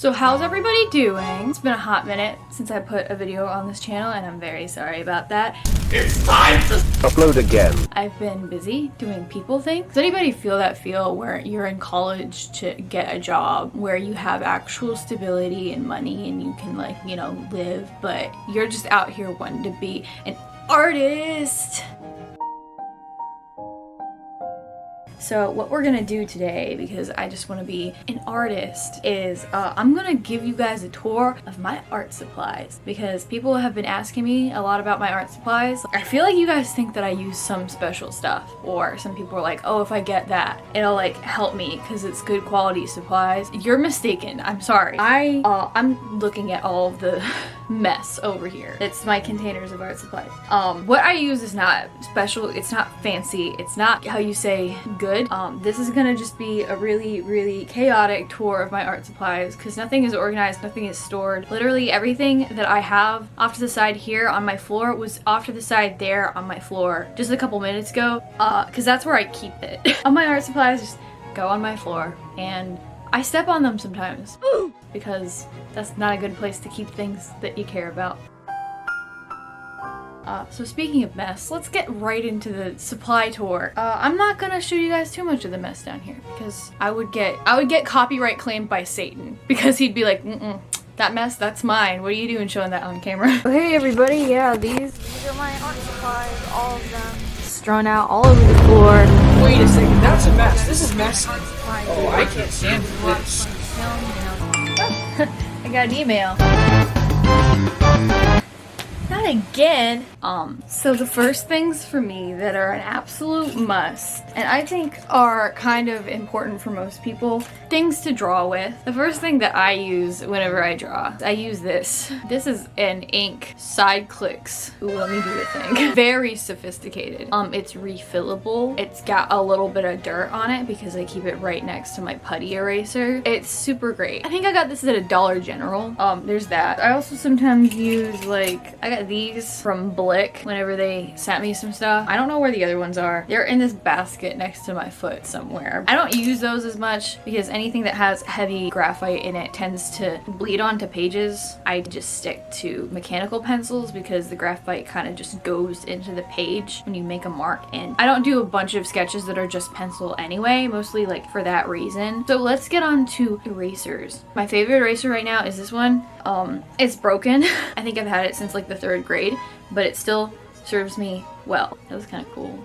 So how's everybody doing? It's been a hot minute since I put a video on this channel and I'm very sorry about that. It's time to upload again. I've been busy doing people things. Does anybody feel that feel where you're in college to get a job where you have actual stability and money and you can, like, you know, live, but you're just out here wanting to be an artist? So what we're gonna do today, because I just want to be an artist, is I'm gonna give you guys a tour of my art supplies, because people have been asking me a lot about my art supplies. I feel like you guys think that I use some special stuff, or some people are like, oh, if I get that, it'll like help me because it's good quality supplies. You're mistaken. I'm sorry. I'm looking at all of the mess over here. It's my containers of art supplies. What I use is not special. It's not fancy. It's not how you say good. This is gonna just be a really chaotic tour of my art supplies because nothing is organized, nothing is stored. Literally everything that I have off to the side here on my floor was off to the side there on my floor just a couple minutes ago, because that's where I keep it. All my art supplies just go on my floor and I step on them sometimes because that's not a good place to keep things that you care about. So speaking of mess, let's get right into the supply tour. I'm not gonna show you guys too much of the mess down here because I would get copyright claimed by Satan because he'd be like, that mess, that's mine. What are you doing showing that on camera? Hey everybody, yeah, these are my art supplies, all of them. Strewn out all over the floor. Wait a second, that's a mess. This is messy. Oh, I can't stand this. I got an email. Not again. So the first things for me that are an absolute must, and I think are kind of important for most people, things to draw with. The first thing that I use whenever I draw, I use this. This is an ink side clicks. Ooh, let me do the thing. Very sophisticated. It's refillable. It's got a little bit of dirt on it because I keep it right next to my putty eraser. It's super great. I think I got this at a Dollar General. There's that. I also sometimes use, like, I got these from Blick whenever they sent me some stuff. I don't know where the other ones are. They're in this basket next to my foot somewhere. I don't use those as much because anything that has heavy graphite in it tends to bleed onto pages. I just stick to mechanical pencils because the graphite kind of just goes into the page when you make a mark, and I don't do a bunch of sketches that are just pencil anyway, mostly like for that reason. So let's get on to erasers. My favorite eraser right now is this one. It's broken. I think I've had it since like the 3rd grade, but it still serves me well. That was kind of cool.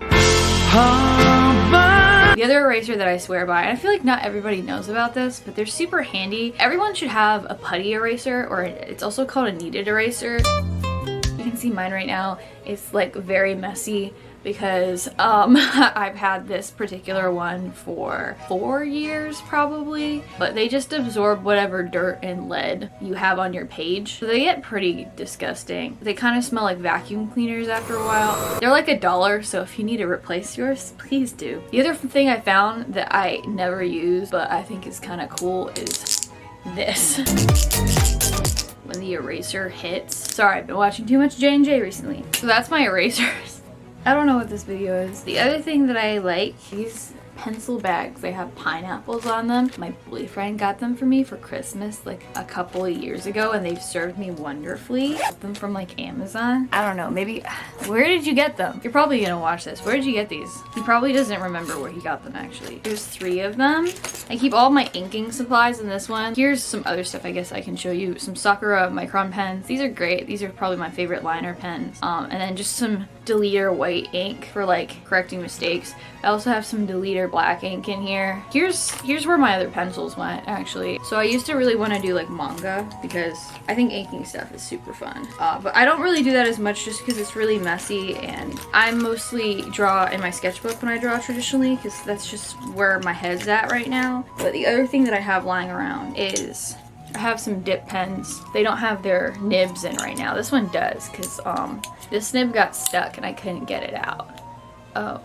The other eraser that I swear by, and I feel like not everybody knows about this, but they're super handy. Everyone should have a putty eraser, or it's also called a kneaded eraser. You can see mine right now. It's like very messy because I've had this particular one for 4 years probably, but they just absorb whatever dirt and lead you have on your page. So they get pretty disgusting. They kind of smell like vacuum cleaners after a while. They're like $1, so if you need to replace yours, please do. The other thing I found that I never use, but I think is kind of cool, is this. When the eraser hits. Sorry, I've been watching too much J&J recently. So that's my erasers. I don't know what this video is. The other thing that I like, these pencil bags, they have pineapples on them. My boyfriend got them for me for Christmas like a couple of years ago, and they've served me wonderfully. Got them from like Amazon. I don't know, maybe, where did you get them? You're probably gonna watch this. Where did you get these? He probably doesn't remember where he got them actually. There's 3 of them. I keep all my inking supplies in this one. Here's some other stuff I guess I can show you. Some Sakura micron pens. These are great. These are probably my favorite liner pens. And then just some deleter white ink for like correcting mistakes. I also have some deleter black ink in here. Here's where my other pencils went actually. So I used to really want to do like manga because I think inking stuff is super fun. But I don't really do that as much just because it's really messy, and I mostly draw in my sketchbook when I draw traditionally because that's just where my head's at right now. But the other thing that I have lying around is I have some dip pens. They don't have their nibs in right now. This one does because this nib got stuck and I couldn't get it out. Oh.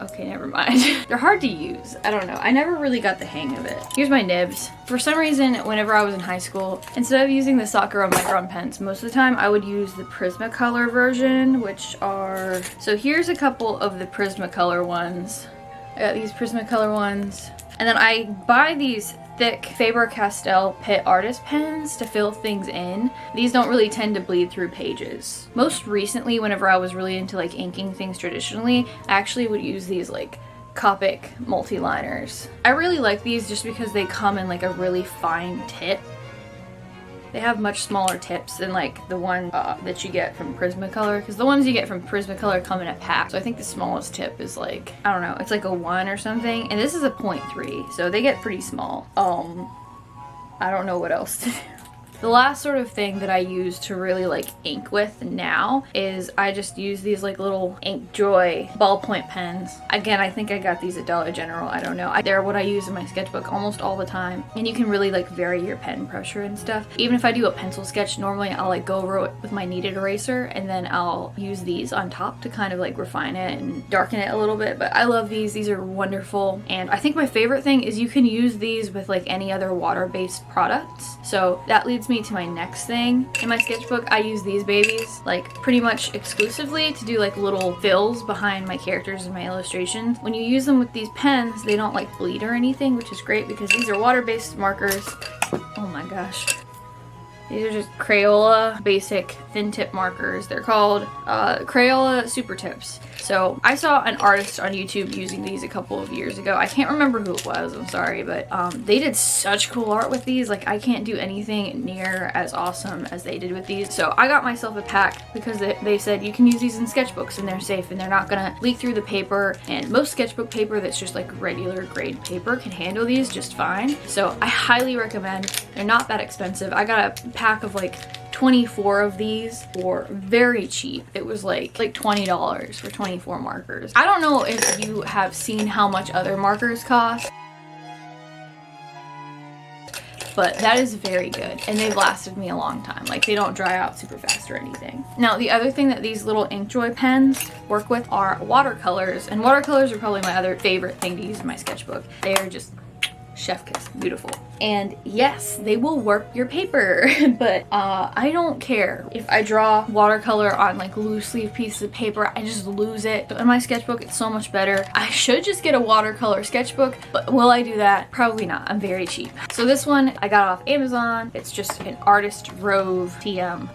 Okay, never mind. They're hard to use. I don't know. I never really got the hang of it. Here's my nibs. For some reason, whenever I was in high school, instead of using the Sakura micron pens, most of the time I would use the Prismacolor version, which are... So here's a couple of the Prismacolor ones. I got these Prismacolor ones. And then I buy these thick Faber-Castell Pitt artist pens to fill things in. These don't really tend to bleed through pages. Most recently, whenever I was really into like inking things traditionally, I actually would use these like Copic multi-liners. I really like these just because they come in like a really fine tip. They have much smaller tips than like the one that you get from Prismacolor, because the ones you get from Prismacolor come in a pack. So I think the smallest tip is like, I don't know, it's like a 1 or something, and this is a 0.3, so they get pretty small. I don't know what else to do. The last sort of thing that I use to really like ink with now is I just use these like little Ink Joy ballpoint pens. Again, I think I got these at Dollar General, I don't know. They're what I use in my sketchbook almost all the time. And you can really like vary your pen pressure and stuff. Even if I do a pencil sketch, normally I'll like go over it with my kneaded eraser and then I'll use these on top to kind of like refine it and darken it a little bit. But I love these. These are wonderful. And I think my favorite thing is you can use these with like any other water-based products. So that leads me to my next thing. In my sketchbook, I use these babies like pretty much exclusively to do like little fills behind my characters and my illustrations. When you use them with these pens, they don't like bleed or anything, which is great because these are water-based markers. Oh my gosh. These are just Crayola basic thin tip markers. They're called Crayola Super Tips. So I saw an artist on YouTube using these a couple of years ago. I can't remember who it was, I'm sorry, but they did such cool art with these. Like I can't do anything near as awesome as they did with these. So I got myself a pack because they said you can use these in sketchbooks and they're safe and they're not gonna leak through the paper. And most sketchbook paper that's just like regular grade paper can handle these just fine. So I highly recommend. They're not that expensive. I got a pack of like 24 of these for very cheap. It was like $20 for 24 markers. I don't know if you have seen how much other markers cost, but that is very good and they've lasted me a long time. Like they don't dry out super fast or anything. Now the other thing that these little Inkjoy pens work with are watercolors, and watercolors are probably my other favorite thing to use in my sketchbook. They are just chef kiss, beautiful. And yes, they will warp your paper, but I don't care. If I draw watercolor on like loose leaf pieces of paper, I just lose it. So in my sketchbook, it's so much better. I should just get a watercolor sketchbook, but will I do that? Probably not. I'm very cheap. So this one I got off Amazon. It's just an Artist Rove TM.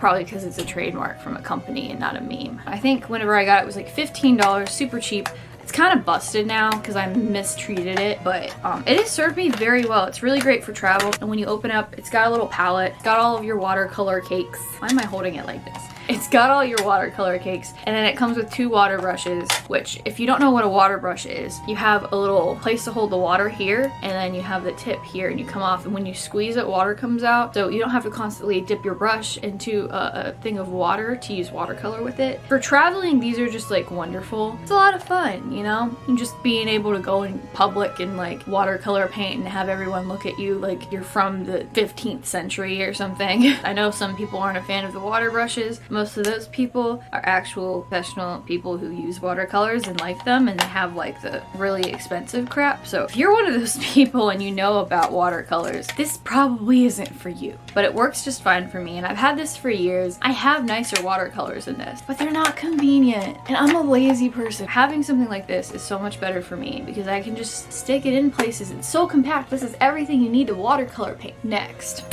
Probably because it's a trademark from a company and not a meme. I think whenever I got it, it was like $15, super cheap. It's kind of busted now because I mistreated it, but it has served me very well. It's really great for travel. And when you open up, it's got a little palette. It's got all of your watercolor cakes. Why am I holding it like this? It's got all your watercolor cakes, and then it comes with 2 water brushes, which if you don't know what a water brush is, you have a little place to hold the water here, and then you have the tip here, and you come off, and when you squeeze it, water comes out. So you don't have to constantly dip your brush into a thing of water to use watercolor with it. For traveling, these are just like wonderful. It's a lot of fun, you know? And just being able to go in public and like watercolor paint and have everyone look at you like you're from the 15th century or something. I know some people aren't a fan of the water brushes. Most of those people are actual professional people who use watercolors and like them, and they have like the really expensive crap. So if you're one of those people and you know about watercolors, this probably isn't for you, but it works just fine for me. And I've had this for years. I have nicer watercolors than this, but they're not convenient, and I'm a lazy person. Having something like this is so much better for me because I can just stick it in places. It's so compact. This is everything you need to watercolor paint. Next.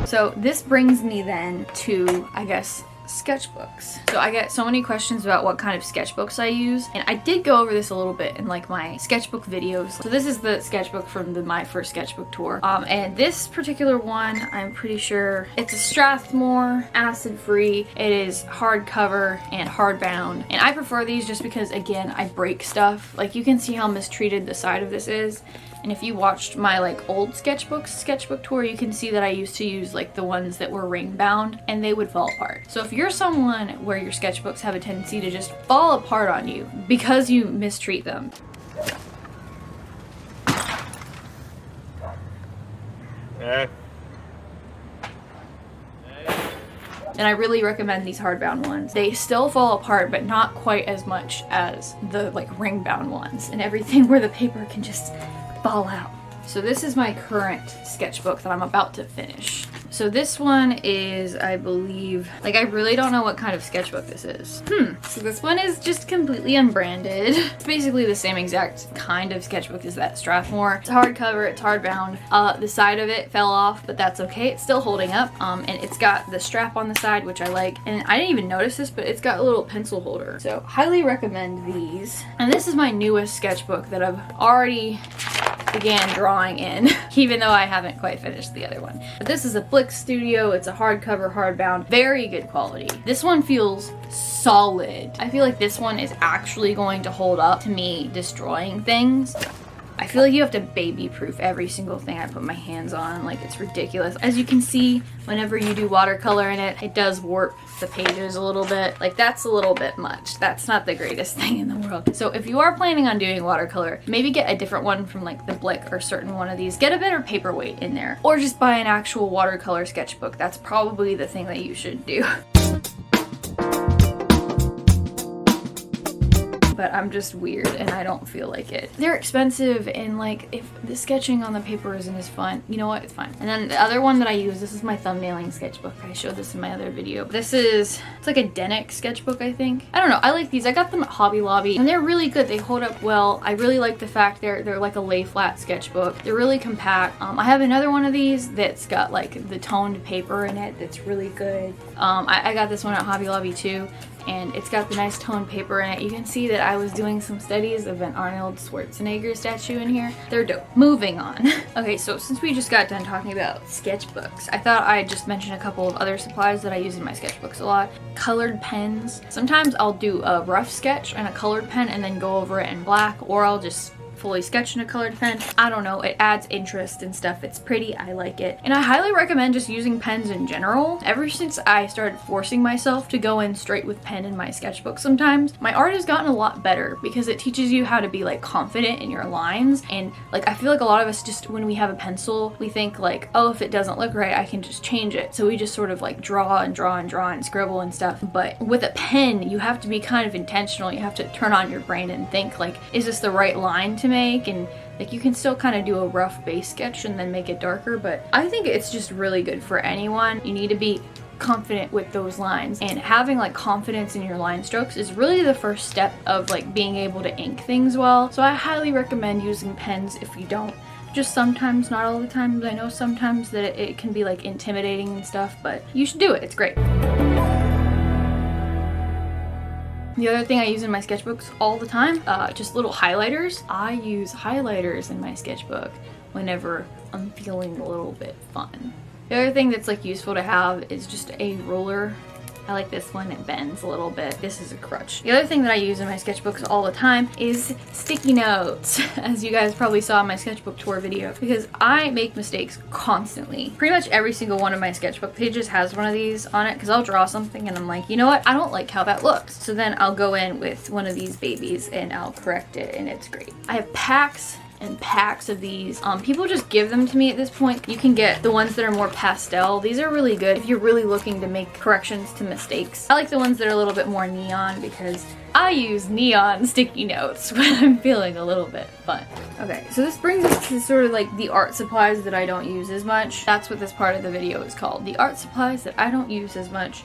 So this brings me then to, I guess, sketchbooks. So I get so many questions about what kind of sketchbooks I use, and I did go over this a little bit in like my sketchbook videos. So this is the sketchbook from my first sketchbook tour, and this particular one, I'm pretty sure it's a Strathmore, acid-free. It is hardcover and hardbound, and I prefer these just because, again, I break stuff. Like you can see how mistreated the side of this is. And if you watched my like old sketchbook tour, you can see that I used to use like the ones that were ring bound and they would fall apart. So if you're someone where your sketchbooks have a tendency to just fall apart on you because you mistreat them, and I really recommend these hardbound ones. They still fall apart, but not quite as much as the like ring bound ones, and everything where the paper can just fall out. So this is my current sketchbook that I'm about to finish. So this one is, I believe, like I really don't know what kind of sketchbook this is. So this one is just completely unbranded. It's basically the same exact kind of sketchbook as that Strathmore. It's hardcover, it's hardbound. The side of it fell off, but that's okay. It's still holding up. And it's got the strap on the side, which I like. And I didn't even notice this, but it's got a little pencil holder. So highly recommend these. And this is my newest sketchbook that I've already began drawing in, even though I haven't quite finished the other one. But this is a Blick Studio. It's a hardcover, hardbound, very good quality. This one feels solid. I feel like this one is actually going to hold up to me destroying things. I feel like you have to baby-proof every single thing I put my hands on. Like, it's ridiculous. As you can see, whenever you do watercolor in it, it does warp the pages a little bit. Like, that's a little bit much. That's not the greatest thing in the world. So if you are planning on doing watercolor, maybe get a different one from like the Blick or certain one of these. Get a better paperweight in there. Or just buy an actual watercolor sketchbook. That's probably the thing that you should do. But I'm just weird and I don't feel like it. They're expensive, and like if the sketching on the paper isn't as fun, you know what, it's fine. And then the other one that I use, this is my thumbnailing sketchbook. I showed this in my other video. This is, it's like a Denic sketchbook, I think. I don't know, I like these. I got them at Hobby Lobby and they're really good. They hold up well. I really like the fact they're like a lay flat sketchbook. They're really compact. I have another one of these that's got like the toned paper in it that's really good. I got this one at Hobby Lobby too, and it's got the nice toned paper in it. You can see that I was doing some studies of an Arnold Schwarzenegger statue in here. They're dope. Moving on. Okay, so since we just got done talking about sketchbooks, I thought I'd just mention a couple of other supplies that I use in my sketchbooks a lot. Colored pens. Sometimes I'll do a rough sketch and a colored pen and then go over it in black, or I'll just fully sketch in a colored pen. I don't know, it adds interest and stuff. It's pretty, I like it. And I highly recommend just using pens in general. Ever since I started forcing myself to go in straight with pen in my sketchbook sometimes, my art has gotten a lot better because it teaches you how to be like confident in your lines. And like I feel like a lot of us just, when we have a pencil, we think like, oh, if it doesn't look right, I can just change it. So we just sort of like draw and draw and draw and scribble and stuff. But with a pen, you have to be kind of intentional. You have to turn on your brain and think like, is this the right line to make? And like you can still kind of do a rough base sketch and then make it darker, but I think it's just really good for anyone. You need to be confident with those lines, and having like confidence in your line strokes is really the first step of like being able to ink things well. So I highly recommend using pens if you don't. Just sometimes, not all the time. I know sometimes that it can be like intimidating and stuff, but you should do it. It's great. The other thing I use in my sketchbooks all the time, just little highlighters. I use highlighters in my sketchbook whenever I'm feeling a little bit fun. The other thing that's like useful to have is just a ruler. I like this one, it bends a little bit. This is a crutch. The other thing that I use in my sketchbooks all the time is sticky notes, as you guys probably saw in my sketchbook tour video, because I make mistakes constantly. Pretty much every single one of my sketchbook pages has one of these on it, because I'll draw something and I'm like, you know what, I don't like how that looks. So then I'll go in with one of these babies and I'll correct it, and it's great. I have packs and packs of these. People just give them to me at this point. You can get the ones that are more pastel. These are really good if you're really looking to make corrections to mistakes. I like the ones that are a little bit more neon because I use neon sticky notes when I'm feeling a little bit fun. Okay, so this brings us to sort of like the art supplies that I don't use as much. That's what this part of the video is called. The art supplies that I don't use as much.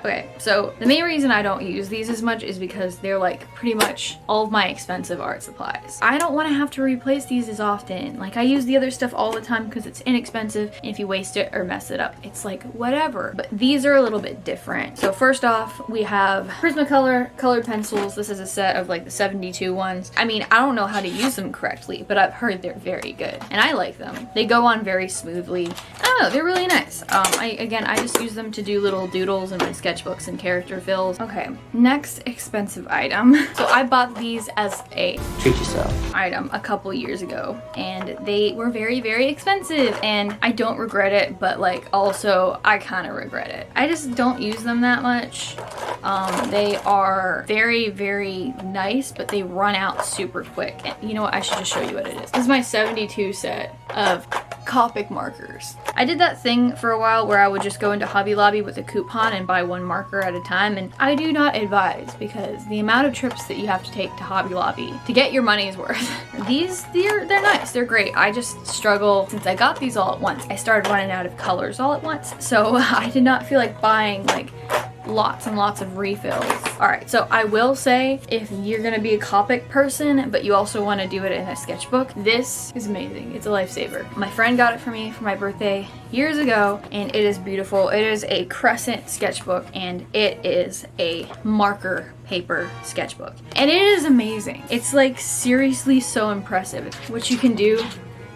Okay, so the main reason I don't use these as much is because they're like pretty much all of my expensive art supplies. I don't want to have to replace these as often. Like I use the other stuff all the time because it's inexpensive, and if you waste it or mess it up, it's like whatever. But these are a little bit different. So first off, we have Prismacolor colored pencils. This is a set of like the 72 ones. I mean, I don't know how to use them correctly, but I've heard they're very good and I like them. They go on very smoothly. I don't know, they're really nice. I just use them to do little doodles in my sketchbooks and character fills. Okay, next expensive item. So I bought these as a Treat yourself item a couple years ago, and they were very, very expensive, and I don't regret it, but like also I kind of regret it. I just don't use them that much. They are very, very nice, but they run out super quick. And you know what? I should just show you what it is. This is my 72 set of Copic markers. I did that thing for a while where I would just go into Hobby Lobby with a coupon and buy one marker at a time, and I do not advise because the amount of trips that you have to take to Hobby Lobby to get your money's worth. They're nice, they're great. I just struggle since I got these all at once. I started running out of colors all at once, so I did not feel like buying like lots and lots of refills. Alright, so I will say, if you're gonna be a Copic person, but you also want to do it in a sketchbook, this is amazing. It's a lifesaver. My friend got it for me for my birthday years ago, and it is beautiful. It is a crescent sketchbook, and it is a marker paper sketchbook. And it is amazing. It's like seriously so impressive what you can do.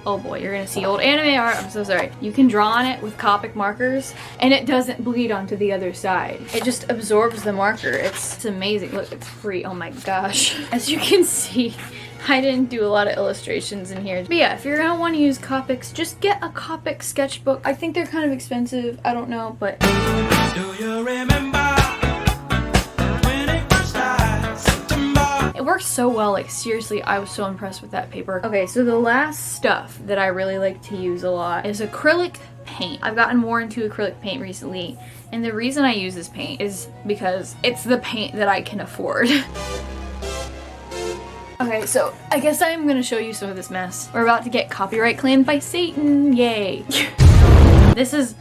Oh boy, you're gonna see old anime art. I'm so sorry. You can draw on it with Copic markers and it doesn't bleed onto the other side. It just absorbs the marker. It's amazing. Look, it's free. Oh my gosh. As you can see, I didn't do a lot of illustrations in here. But yeah, if you're gonna want to use Copics, just get a Copic sketchbook. I think they're kind of expensive. I don't know, but... Do you remember? It works so well, like seriously, I was so impressed with that paper. Okay, so the last stuff that I really like to use a lot is acrylic paint. I've gotten more into acrylic paint recently, and the reason I use this paint is because it's the paint that I can afford. Okay, so I guess I'm gonna show you some of this mess. We're about to get copyright claimed by Satan, yay. This is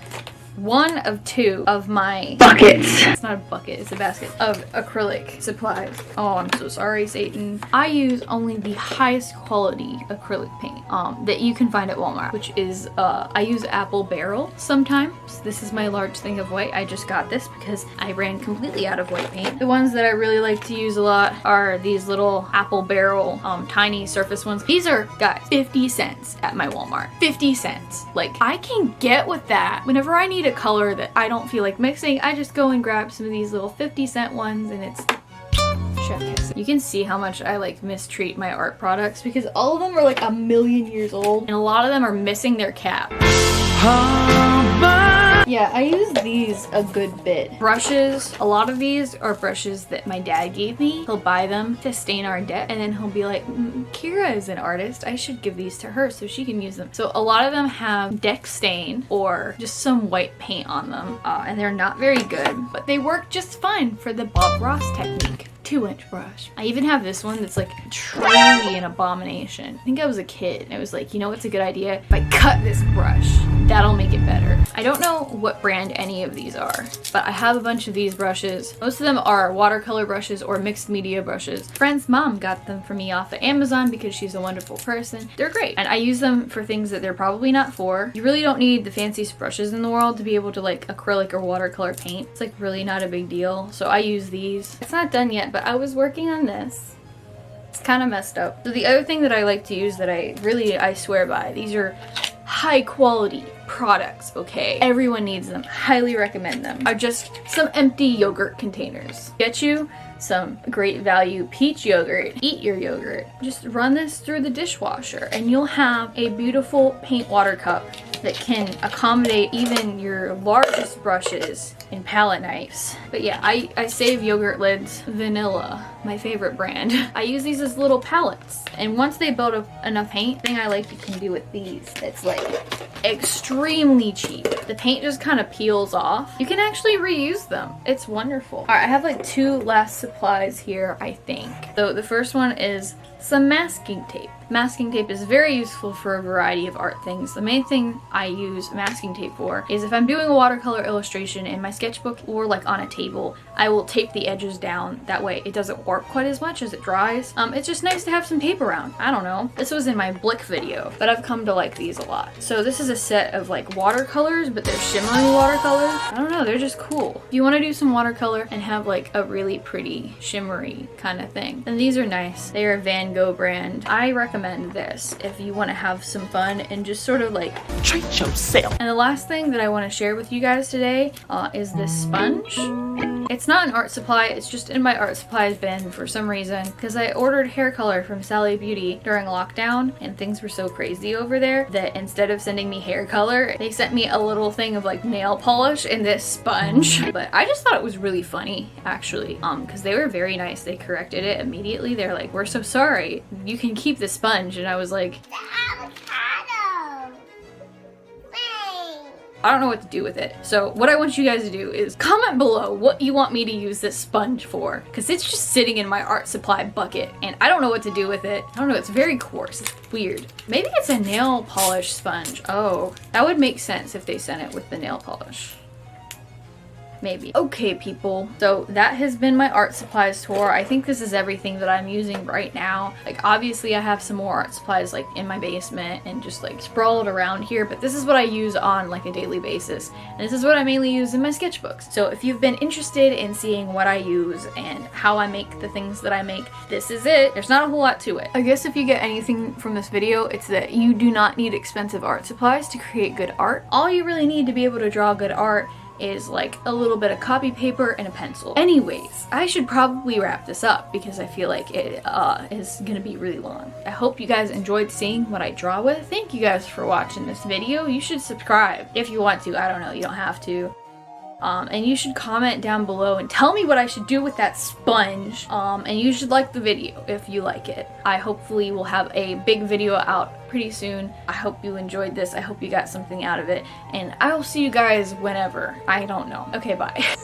one of two of my buckets. It's not a bucket, it's a basket of acrylic supplies. Oh, I'm so sorry, Satan. I use only the highest quality acrylic paint that you can find at Walmart, which is, I use Apple Barrel sometimes. This is my large thing of white. I just got this because I ran completely out of white paint. The ones that I really like to use a lot are these little Apple Barrel tiny surface ones. These are, guys, 50 cents at my Walmart. 50 cents. Like, I can get with that. Whenever I need a color that I don't feel like mixing, I just go and grab some of these little 50-cent ones, and it's chef kiss. You can see how much I like mistreat my art products because all of them are like a million years old and a lot of them are missing their cap. Yeah, I use these a good bit. Brushes, a lot of these are brushes that my dad gave me. He'll buy them to stain our debt, and then he'll be like, Kira is an artist, I should give these to her so she can use them. So a lot of them have deck stain or just some white paint on them, and they're not very good, but they work just fine for the Bob Ross technique. 2-inch brush. I even have this one that's like truly an abomination. I think I was a kid and it was like, you know what's a good idea? If I cut this brush, that'll make it better. I don't know what brand any of these are, but I have a bunch of these brushes. Most of them are watercolor brushes or mixed media brushes. Friend's mom got them for me off of Amazon because she's a wonderful person. They're great, and I use them for things that they're probably not for. You really don't need the fanciest brushes in the world to be able to like acrylic or watercolor paint. It's like really not a big deal, so I use these. It's not done yet, but I was working on this. It's kind of messed up. So the other thing that I like to use that I swear by, these are high quality products, okay? Everyone needs them. Highly recommend them. Are just some empty yogurt containers. Get you some great value peach yogurt. Eat your yogurt. Just run this through the dishwasher and you'll have a beautiful paint water cup that can accommodate even your largest brushes and palette knives. But yeah, I save yogurt lids. Vanilla, my favorite brand. I use these as little palettes, and once they build up enough paint, the thing I like you can do with these, it's like extremely cheap. The paint just kind of peels off. You can actually reuse them. It's wonderful. All right, I have like two last supplies here, I think. So the first one is some masking tape. Masking tape is very useful for a variety of art things. The main thing I use masking tape for is if I'm doing a watercolor illustration in my sketchbook or like on a table, I will tape the edges down. That way it doesn't warp quite as much as it dries. It's just nice to have some tape around. I don't know. This was in my Blick video, but I've come to like these a lot. So this is a set of like watercolors, but they're shimmery watercolors. I don't know, they're just cool. If you want to do some watercolor and have like a really pretty shimmery kind of thing, then these are nice. They are a Van Gogh brand. I recommend this if you want to have some fun and just sort of like treat yourself. And the last thing that I want to share with you guys today is this sponge. It's not an art supply, it's just in my art supplies bin for some reason because I ordered hair color from Sally Beauty during lockdown and things were so crazy over there that instead of sending me hair color, they sent me a little thing of like nail polish and this sponge. But I just thought it was really funny actually, because they were very nice. They corrected it immediately. They're like, we're so sorry, you can keep the sponge. And I was like, I don't know what to do with it. So what I want you guys to do is comment below what you want me to use this sponge for, because it's just sitting in my art supply bucket and I don't know what to do with it. I don't know, it's very coarse, it's weird. Maybe it's a nail polish sponge. Oh, that would make sense if they sent it with the nail polish. Maybe. Okay, people, so that has been my art supplies tour. I think this is everything that I'm using right now. Like, obviously I have some more art supplies like in my basement and just like sprawled around here, but this is what I use on like a daily basis, and this is what I mainly use in my sketchbooks. So if you've been interested in seeing what I use and how I make the things that I make, this is it. There's not a whole lot to it. I guess if you get anything from this video, it's that you do not need expensive art supplies to create good art. All you really need to be able to draw good art is like a little bit of copy paper and a pencil. Anyways, I should probably wrap this up because I feel like it is gonna be really long. I hope you guys enjoyed seeing what I draw with. Thank you guys for watching this video. You should subscribe if you want to. I don't know, you don't have to. And you should comment down below and tell me what I should do with that sponge. And you should like the video if you like it. I hopefully will have a big video out pretty soon. I hope you enjoyed this. I hope you got something out of it. And I will see you guys whenever. I don't know. Okay, bye.